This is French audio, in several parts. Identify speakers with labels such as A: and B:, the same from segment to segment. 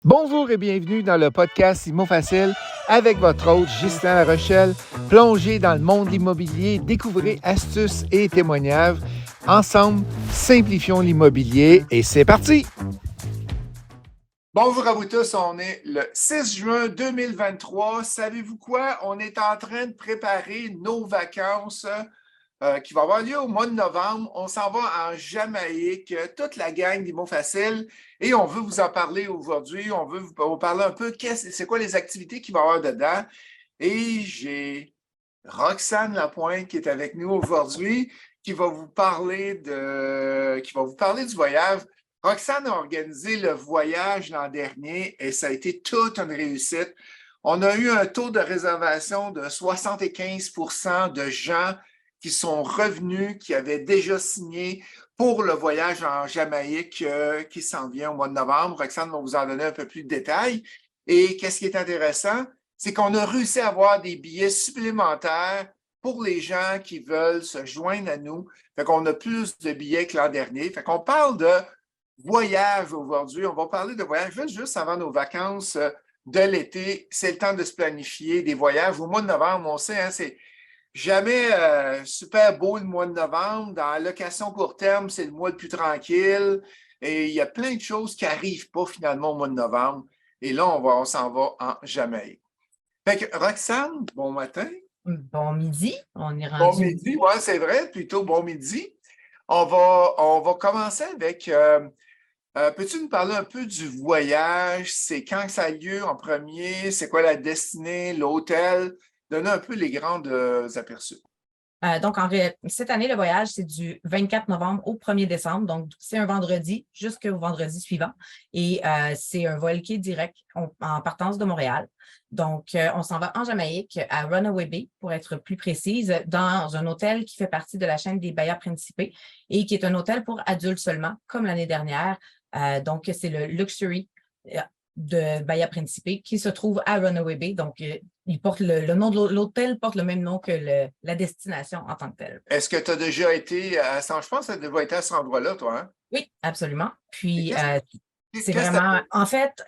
A: Bonjour et bienvenue dans le podcast Imo Facile avec votre hôte Ghislain Larochelle. Plongez dans le monde immobilier, découvrez astuces et témoignages. Ensemble, simplifions l'immobilier et c'est parti! Bonjour à vous tous, on est le 6 juin 2023. Savez-vous quoi? On est en train de préparer nos vacances qui vont avoir lieu au mois de novembre. On s'en va en Jamaïque, toute la gang d'Imo Facile, et on veut vous en parler aujourd'hui. On veut vous parler un peu c'est quoi les activités qu'il va y avoir dedans. Et j'ai Roxane Lapointe qui est avec nous aujourd'hui, qui va vous parler du voyage. Roxane a organisé le voyage l'an dernier et ça a été toute une réussite. On a eu un taux de réservation de 75% de gens qui sont revenus, qui avaient déjà signé pour le voyage en Jamaïque qui s'en vient au mois de novembre. Roxane va vous en donner un peu plus de détails. Et qu'est-ce qui est intéressant? C'est qu'on a réussi à avoir des billets supplémentaires pour les gens qui veulent se joindre à nous. Fait qu'on a plus de billets que l'an dernier. Fait qu'on parle de voyage aujourd'hui. On va parler de voyage juste avant nos vacances de l'été. C'est le temps de se planifier des voyages. Au mois de novembre, on sait, hein, c'est jamais super beau le mois de novembre. Dans la location court terme, c'est le mois le plus tranquille. Et il y a plein de choses qui n'arrivent pas finalement au mois de novembre. Et là, on s'en va en Jamaïque. Fait que Roxane, bon matin.
B: Bon midi, on est
A: Bon
B: rendu
A: midi,
B: midi.
A: oui, c'est vrai, plutôt bon midi. On va commencer avec, peux-tu nous parler un peu du voyage? C'est quand que ça a lieu en premier? C'est quoi la destinée, l'hôtel? Donner un peu les grands aperçus.
B: Cette année, le voyage, c'est du 24 novembre au 1er décembre. Donc, c'est un vendredi jusqu'au vendredi suivant. Et c'est un vol qui est direct en partance de Montréal. Donc, on s'en va en Jamaïque, à Runaway Bay, pour être plus précise, dans un hôtel qui fait partie de la chaîne des Bahia Principe et qui est un hôtel pour adultes seulement, comme l'année dernière. Donc, c'est le Luxury de Bahia Principe qui se trouve à Runaway Bay. Donc, il porte le nom de l'hôtel porte le même nom que la destination en tant que telle.
A: Est-ce que tu as déjà été à je pense que tu as déjà été à cet endroit-là, toi, hein?
B: Oui, absolument.
A: Et
B: Puis, c'est
A: qu'est-ce que tu
B: vraiment, en fait,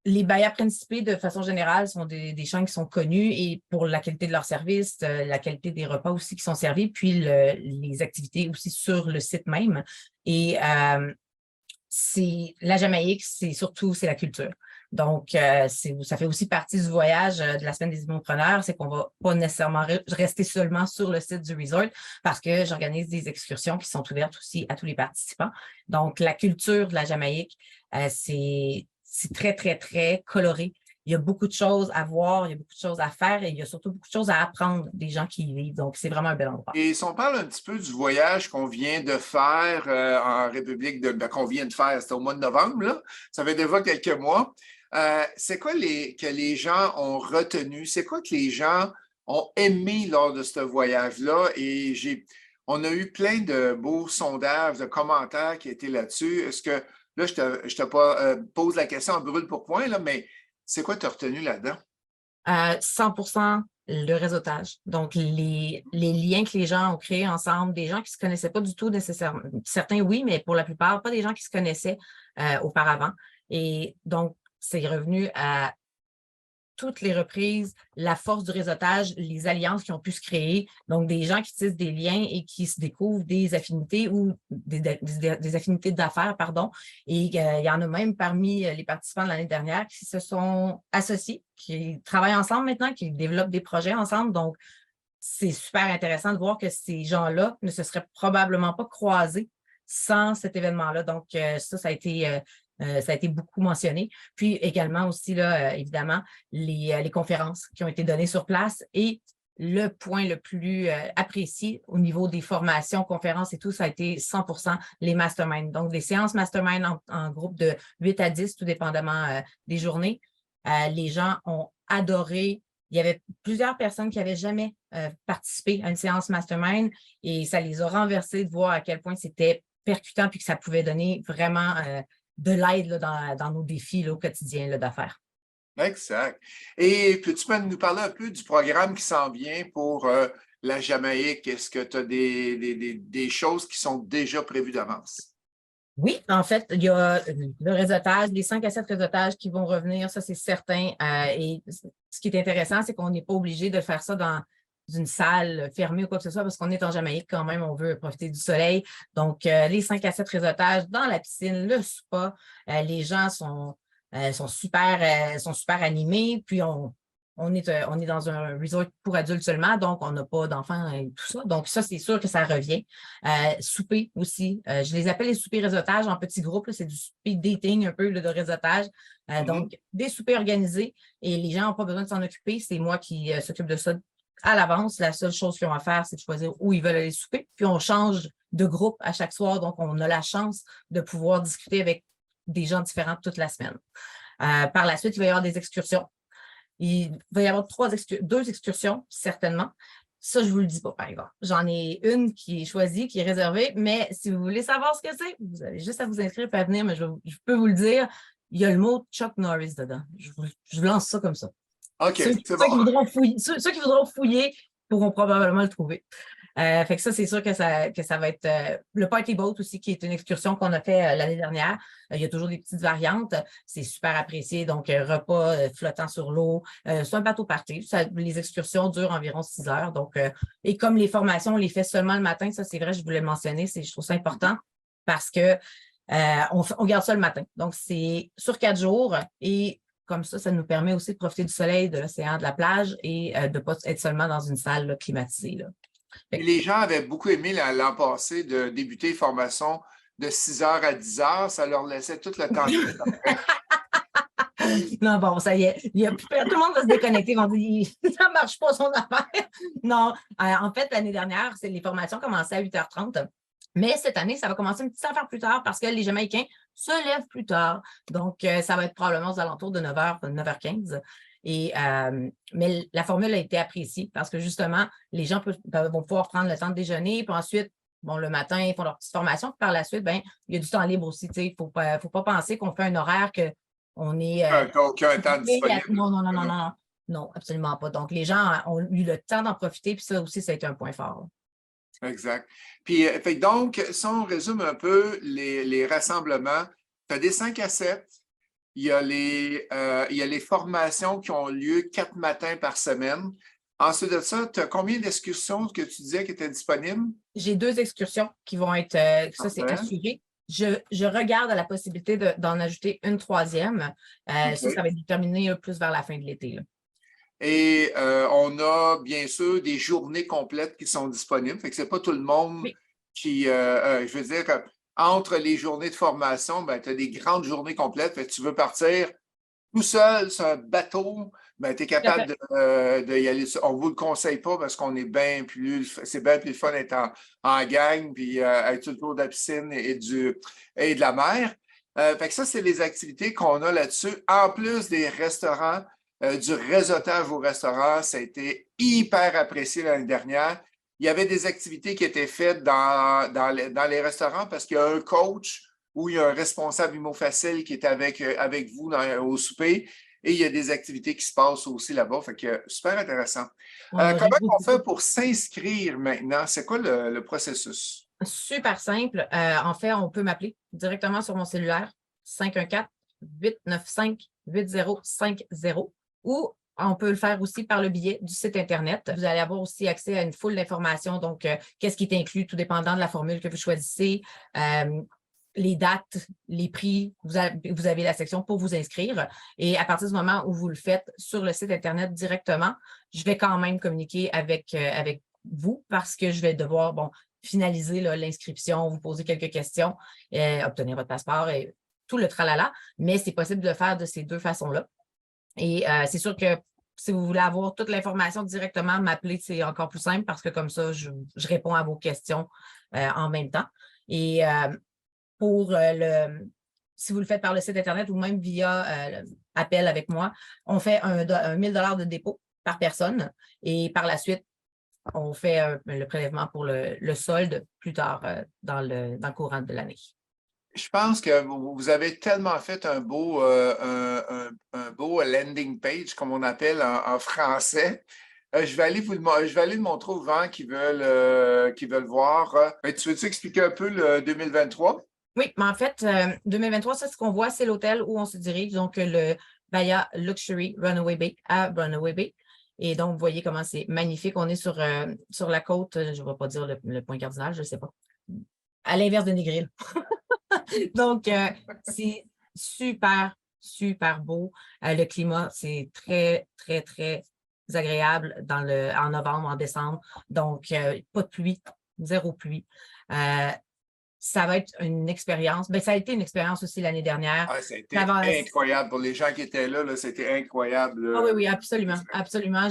B: les Bahia Principe, de façon générale, sont des chaînes qui sont connues et pour la qualité de leurs services, la qualité des repas aussi qui sont servis, puis les activités aussi sur le site même. Et c'est la Jamaïque, c'est la culture. Donc, ça fait aussi partie du voyage de la semaine des immopreneurs, c'est qu'on va pas nécessairement rester seulement sur le site du resort parce que j'organise des excursions qui sont ouvertes aussi à tous les participants. Donc, la culture de la Jamaïque, c'est très, très, très coloré. Il y a beaucoup de choses à voir, il y a beaucoup de choses à faire et il y a surtout beaucoup de choses à apprendre des gens qui y vivent. Donc, c'est vraiment un bel endroit.
A: Et si on parle un petit peu du voyage qu'on vient de faire en République qu'on vient de faire, c'était au mois de novembre, là, ça fait déjà quelques mois. C'est quoi que les gens ont retenu? C'est quoi que les gens ont aimé lors de ce voyage-là? Et on a eu plein de beaux sondages, de commentaires qui étaient là-dessus. Est-ce que, là, je te pose la question en brûle pour point, là, mais c'est quoi que tu as retenu là-dedans?
B: 100% le réseautage. Donc, les liens que les gens ont créés ensemble, des gens qui ne se connaissaient pas du tout nécessairement. Certains, oui, mais pour la plupart, pas des gens qui se connaissaient auparavant. Et donc, c'est revenu à toutes les reprises, la force du réseautage, les alliances qui ont pu se créer. Donc, des gens qui tissent des liens et qui se découvrent des affinités ou des affinités d'affaires, pardon. Et il y en a même parmi les participants de l'année dernière qui se sont associés, qui travaillent ensemble maintenant, qui développent des projets ensemble. Donc, c'est super intéressant de voir que ces gens-là ne se seraient probablement pas croisés sans cet événement-là. Donc, ça a été beaucoup mentionné. Puis également aussi, là, évidemment, les conférences qui ont été données sur place et le point le plus apprécié au niveau des formations, conférences et tout, ça a été 100% les masterminds. Donc, des séances mastermind en groupe de 8 à 10, tout dépendamment des journées. Les gens ont adoré. Il y avait plusieurs personnes qui n'avaient jamais participé à une séance mastermind et ça les a renversés de voir à quel point c'était percutant puis que ça pouvait donner vraiment de l'aide là, dans nos défis là, au quotidien là, d'affaires.
A: Exact. Et peux-tu nous parler un peu du programme qui s'en vient pour la Jamaïque? Est-ce que tu as des choses qui sont déjà prévues d'avance?
B: Oui, en fait, il y a le réseautage, les 5 à 7 réseautages qui vont revenir, ça c'est certain. Et ce qui est intéressant, c'est qu'on n'est pas obligé de faire ça dans une salle fermée ou quoi que ce soit parce qu'on est en Jamaïque quand même, on veut profiter du soleil. Donc, les 5 à 7 réseautages dans la piscine, le spa, les gens sont super animés. Puis, on est dans un resort pour adultes seulement, donc on n'a pas d'enfants et tout ça. Donc, ça, c'est sûr que ça revient. Souper aussi. Je les appelle les soupers réseautage en petits groupes. C'est du speed dating un peu là, de réseautage. Donc, des soupers organisés et les gens n'ont pas besoin de s'en occuper. C'est moi qui s'occupe de ça à l'avance. La seule chose qu'ils ont à faire, c'est de choisir où ils veulent aller souper. Puis, on change de groupe à chaque soir. Donc, on a la chance de pouvoir discuter avec des gens différents toute la semaine. Par la suite, il va y avoir des excursions. Il va y avoir deux excursions, certainement. Ça, je ne vous le dis pas, par exemple. J'en ai une qui est choisie, qui est réservée, mais si vous voulez savoir ce que c'est, vous avez juste à vous inscrire et à venir, mais je peux vous le dire, il y a le mot Chuck Norris dedans. Je vous lance ça comme ça.
A: OK, c'est
B: Ceux qui
A: bon.
B: voudront fouiller pourront probablement le trouver. Fait que ça, c'est sûr que ça va être le Party Boat aussi, qui est une excursion qu'on a fait l'année dernière. Il y a toujours des petites variantes. C'est super apprécié. Donc, repas flottant sur l'eau. C'est un bateau party. Les excursions durent environ 6 heures. Donc, et comme les formations, on les fait seulement le matin, ça, c'est vrai, je voulais le mentionner. Je trouve ça important parce que on garde ça le matin. Donc, c'est sur 4 jours et comme ça nous permet aussi de profiter du soleil, de l'océan, de la plage et de ne pas être seulement dans une salle là, climatisée. Là.
A: Et les gens avaient beaucoup aimé l'an passé de débuter les formations de 6 heures à 10 heures. Ça leur laissait tout le temps de après.
B: Non, bon, ça y est. Tout le monde va se déconnecter. Vont dire, ça ne marche pas son affaire. Non, en fait, l'année dernière, les formations commençaient à 8h30. Mais cette année, ça va commencer un petit affaire plus tard parce que les Jamaïcains se lèvent plus tard. Donc, ça va être probablement aux alentours de 9h, 9h15. Mais la formule a été appréciée parce que justement, les gens vont pouvoir prendre le temps de déjeuner, puis ensuite, bon, le matin, ils font leur petite formation. Puis par la suite, ben, il y a du temps libre aussi. Il ne faut pas penser qu'on fait un horaire qu'on est.
A: Aucun temps disponible.
B: Non, non, non, non, non. Non, absolument pas. Donc, les gens ont eu le temps d'en profiter, puis ça aussi, ça a été un point fort.
A: Exact. Puis, donc, si on résume un peu les rassemblements, tu as des 5 à 7. Il y a les formations qui ont lieu 4 matins par semaine. Ensuite de ça, tu as combien d'excursions que tu disais qui étaient disponibles?
B: J'ai 2 excursions qui vont être, ça c'est assuré. Je regarde à la possibilité d'en ajouter une troisième. Ça va être déterminé plus vers la fin de l'été.
A: Et on a bien sûr des journées complètes qui sont disponibles. Fait que c'est pas tout le monde
B: Oui.
A: qui, je veux dire, entre les journées de formation, ben, tu as des grandes journées complètes. Fait que tu veux partir tout seul sur un bateau, ben, tu es capable de y aller. On ne vous le conseille pas parce qu'on est c'est bien plus fun d'être en gang puis être autour de la piscine et de la mer. Fait que ça, c'est les activités qu'on a là-dessus. En plus des restaurants, du réseautage au restaurant, ça a été hyper apprécié l'année dernière. Il y avait des activités qui étaient faites dans les restaurants parce qu'il y a un coach ou il y a un responsable IMO Facile qui est avec vous au souper et il y a des activités qui se passent aussi là-bas. Fait que super intéressant. Comment on fait pour s'inscrire maintenant? C'est quoi le processus?
B: Super simple. En fait, on peut m'appeler directement sur mon cellulaire 514-895-8050 ou on peut le faire aussi par le biais du site Internet. Vous allez avoir aussi accès à une foule d'informations. Donc, qu'est-ce qui est inclus, tout dépendant de la formule que vous choisissez, les dates, les prix. Vous avez la section pour vous inscrire. Et à partir du moment où vous le faites sur le site Internet directement, je vais quand même communiquer avec vous parce que je vais devoir, finaliser l'inscription, vous poser quelques questions, obtenir votre passeport et tout le tralala, mais c'est possible de le faire de ces 2 façons-là. Et c'est sûr que si vous voulez avoir toute l'information directement, m'appeler, c'est encore plus simple parce que comme ça, je réponds à vos questions en même temps. Et si vous le faites par le site Internet ou même via appel avec moi, on fait un 1 000 $ de dépôt par personne et par la suite, on fait le prélèvement pour le solde plus tard dans le courant de l'année.
A: Je pense que vous avez tellement fait un beau landing page, comme on appelle en français. Je vais aller le montrer aux gens qui veulent voir. Tu veux-tu expliquer un peu le 2023?
B: Oui, mais en fait, 2023, ça, ce qu'on voit, c'est l'hôtel où on se dirige, donc le Bahia Luxury Runaway Bay à Runaway Bay. Et donc, vous voyez comment c'est magnifique. On est sur la côte, je ne vais pas dire le point cardinal, je ne sais pas, à l'inverse de Negril. Donc, c'est super, super beau. Le climat, c'est très, très, très agréable en novembre, en décembre. Donc, pas de pluie, zéro pluie. Ça va être une expérience. Ça a été une expérience aussi l'année dernière.
A: Ah, ça a été incroyable. Pour les gens qui étaient là, c'était incroyable.
B: Oui, oui, absolument. Absolument.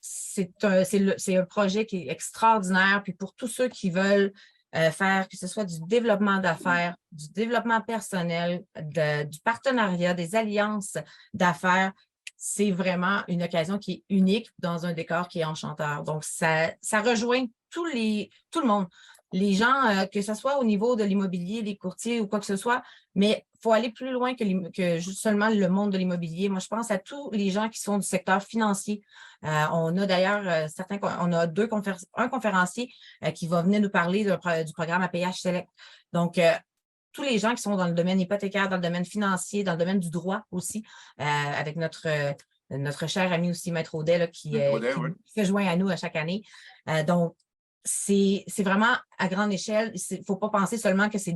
B: C'est un projet qui est extraordinaire. Puis pour tous ceux qui veulent faire, que ce soit du développement d'affaires, du développement personnel, du partenariat, des alliances d'affaires, c'est vraiment une occasion qui est unique dans un décor qui est enchanteur. Donc, ça rejoint tout le monde. Les gens, que ce soit au niveau de l'immobilier, des courtiers ou quoi que ce soit, mais il faut aller plus loin que juste seulement le monde de l'immobilier. Moi, je pense à tous les gens qui sont du secteur financier. On a d'ailleurs on a un conférencier qui va venir nous parler du programme APH Select. Donc, tous les gens qui sont dans le domaine hypothécaire, dans le domaine financier, dans le domaine du droit aussi, avec notre cher ami aussi, Maître Audet, là, qui se joint à nous à chaque année. Donc, c'est vraiment à grande échelle. Il ne faut pas penser seulement que c'est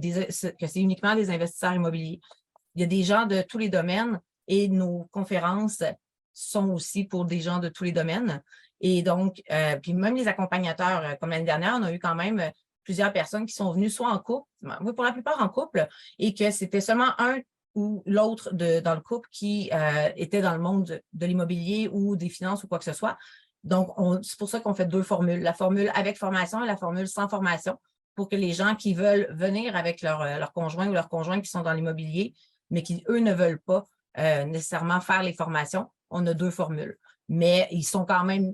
B: uniquement des investisseurs immobiliers. Il y a des gens de tous les domaines et nos conférences sont aussi pour des gens de tous les domaines. Et donc, puis même les accompagnateurs, comme l'année dernière, on a eu quand même plusieurs personnes qui sont venues soit en couple, oui, pour la plupart en couple, et que c'était seulement un ou l'autre dans le couple qui était dans le monde de l'immobilier ou des finances ou quoi que ce soit. Donc, c'est pour ça qu'on fait deux formules, la formule avec formation et la formule sans formation, pour que les gens qui veulent venir avec leur conjoint ou leur conjoint qui sont dans l'immobilier, mais qui, eux, ne veulent pas nécessairement faire les formations, on a deux formules. Mais ils sont quand même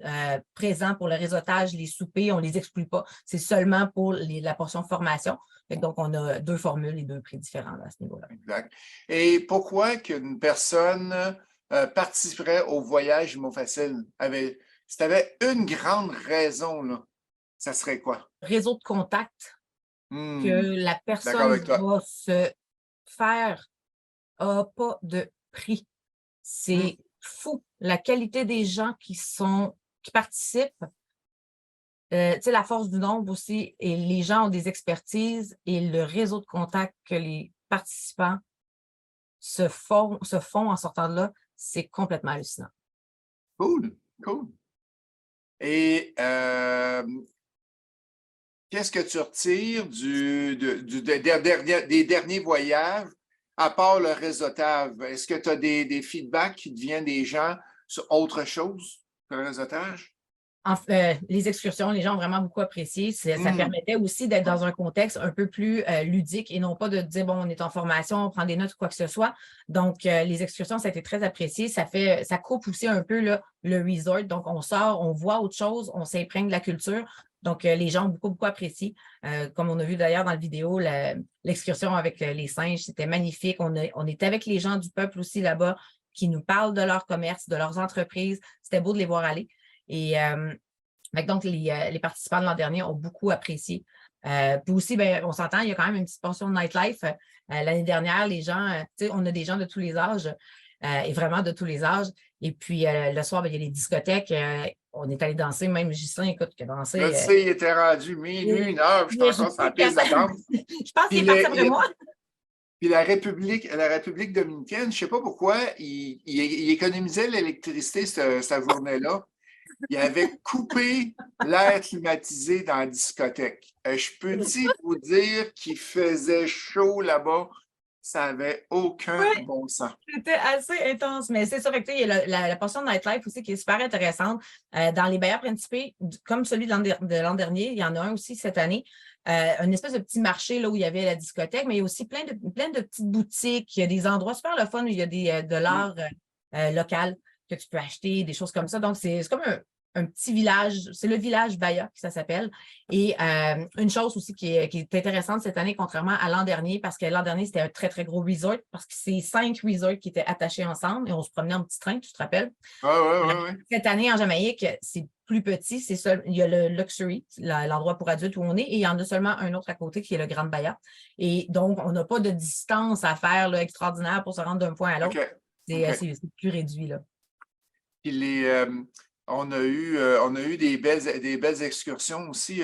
B: présents pour le réseautage, les soupers, on ne les exclut pas. C'est seulement pour la portion formation. Donc, on a deux formules et deux prix différents à ce niveau-là.
A: Exact. Et pourquoi qu'une personne participerait au voyage Immo Facile? Si tu avais une grande raison, là, ça serait quoi?
B: Réseau de contact que la personne va se faire n'a pas de prix. C'est fou. La qualité des gens qui participent, tu sais, la force du nombre aussi, et les gens ont des expertises et le réseau de contact que les participants se font en sortant de là, c'est complètement hallucinant.
A: Cool, cool. Et qu'est-ce que tu retires des derniers voyages, à part le réseautage? Est-ce que tu as des feedbacks qui te viennent des gens sur autre chose que le réseautage?
B: Les excursions, les gens ont vraiment beaucoup apprécié. Ça permettait aussi d'être dans un contexte un peu plus ludique et non pas de dire, bon, on est en formation, on prend des notes ou quoi que ce soit. Donc, les excursions, ça a été très apprécié. Ça coupe aussi un peu là, le resort. Donc, on sort, on voit autre chose, on s'imprègne de la culture. Donc, les gens ont beaucoup, beaucoup apprécié. Comme on a vu d'ailleurs dans la vidéo, l'excursion avec les singes, c'était magnifique. On était avec les gens du peuple aussi là-bas qui nous parlent de leur commerce, de leurs entreprises. C'était beau de les voir aller. Et donc, les participants de l'an dernier ont beaucoup apprécié. Puis aussi, on s'entend, il y a quand même une petite portion de nightlife. L'année dernière, les gens, on a des gens de tous les âges et vraiment de tous les âges. Et puis, le soir, il y a les discothèques. On est allé danser, même Ghislain, écoute, qui a dansé.
A: Là, tu sais, il était rendu minuit, 1 heure, je suis encore sur la piste de danse.
B: Je pense qu'il est parti après moi.
A: Puis la République dominicaine, je ne sais pas pourquoi, il économisait l'électricité cette journée-là. Il avait coupé l'air climatisé dans la discothèque. Je peux-tu vous dire qu'il faisait chaud là-bas? Ça n'avait aucun bon sens.
B: C'était assez intense, mais c'est ça. Fait que, il y a la portion de nightlife aussi qui est super intéressante. Dans les Bahia Principes, comme celui de l'an dernier, il y en a un aussi cette année. Une espèce de petit marché là, où il y avait la discothèque, mais il y a aussi plein de petites boutiques. Il y a des endroits super le fun où il y a de l'art local que tu peux acheter, des choses comme ça. Donc, c'est comme un petit village, c'est le village Bahia que ça s'appelle. Et une chose aussi qui est intéressante cette année, contrairement à l'an dernier, parce que l'an dernier, c'était un très, très gros resort, parce que c'est 5 resorts qui étaient attachés ensemble et on se promenait en petit train, tu te rappelles?
A: Oui.
B: Cette année, en Jamaïque, c'est plus petit. Il y a le Luxury, l'endroit pour adultes où on est, et il y en a seulement un autre à côté qui est le Grand Bahia. Et donc, on n'a pas de distance à faire là, extraordinaire pour se rendre d'un point à l'autre. C'est plus réduit, là.
A: Puis on a eu des belles excursions aussi.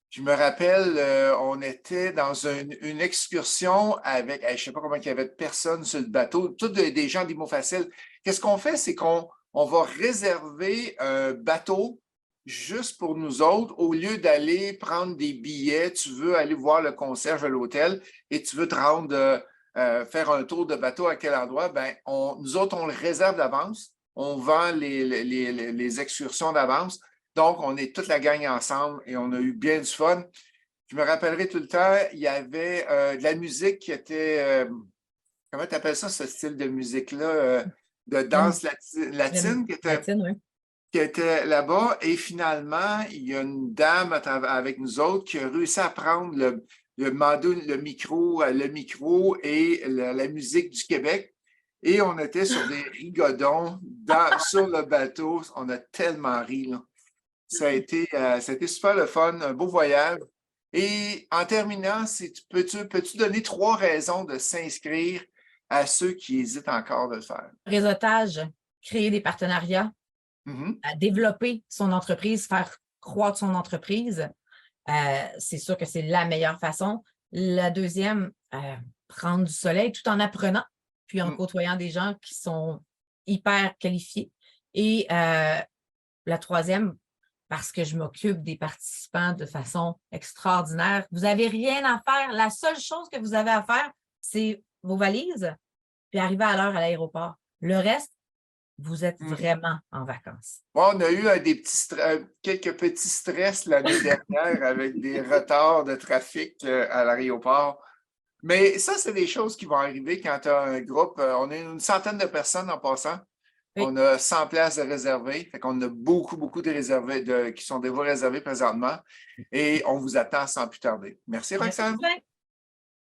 A: Je me rappelle, on était dans une excursion avec, je ne sais pas comment il y avait de personnes sur le bateau, tous des gens des mots faciles. Qu'est-ce qu'on fait? C'est qu'on va réserver un bateau juste pour nous autres, au lieu d'aller prendre des billets, tu veux aller voir le concierge à l'hôtel et tu veux te rendre, faire un tour de bateau à quel endroit, ben, nous autres, on le réserve d'avance. On vend les excursions d'avance. Donc, on est toute la gang ensemble et on a eu bien du fun. Je me rappellerai tout le temps, il y avait de la musique qui était, comment tu appelles ça, ce style de musique-là, de danse latine
B: Latine, oui.
A: qui était là-bas. Et finalement, il y a une dame avec nous autres qui a réussi à prendre le micro et la musique du Québec. Et on était sur des rigodons sur le bateau. On a tellement ri, là. Ça a été super le fun, un beau voyage. Et en terminant, peux-tu donner 3 raisons de s'inscrire à ceux qui hésitent encore de le faire?
B: Réseautage, créer des partenariats, développer son entreprise, faire croître son entreprise. C'est sûr que c'est la meilleure façon. La deuxième, prendre du soleil tout en apprenant, puis en côtoyant des gens qui sont hyper qualifiés. Et la troisième, parce que je m'occupe des participants de façon extraordinaire. Vous n'avez rien à faire. La seule chose que vous avez à faire, c'est vos valises, puis arriver à l'heure à l'aéroport. Le reste, vous êtes vraiment en vacances.
A: Bon, on a eu quelques petits stress l'année dernière avec des retards de trafic à l'aéroport. Mais ça, c'est des choses qui vont arriver quand tu as un groupe. On est une centaine de personnes en passant.
B: Oui.
A: On a 100 places de réservées. Fait qu'on a beaucoup de réservés qui sont déjà réservés présentement. Et on vous attend sans plus tarder. Merci, Roxane.
B: Merci.